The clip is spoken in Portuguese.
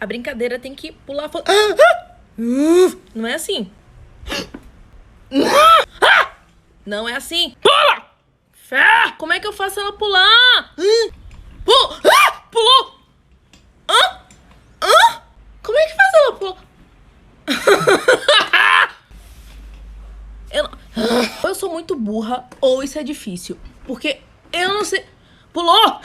A brincadeira tem que pular... Não é assim. Não é assim. Pula! Fé! Como é que eu faço ela pular? Pulou! Como é que faz ela pular? Ou eu sou muito burra, ou isso é difícil. Porque eu não sei... Pulou!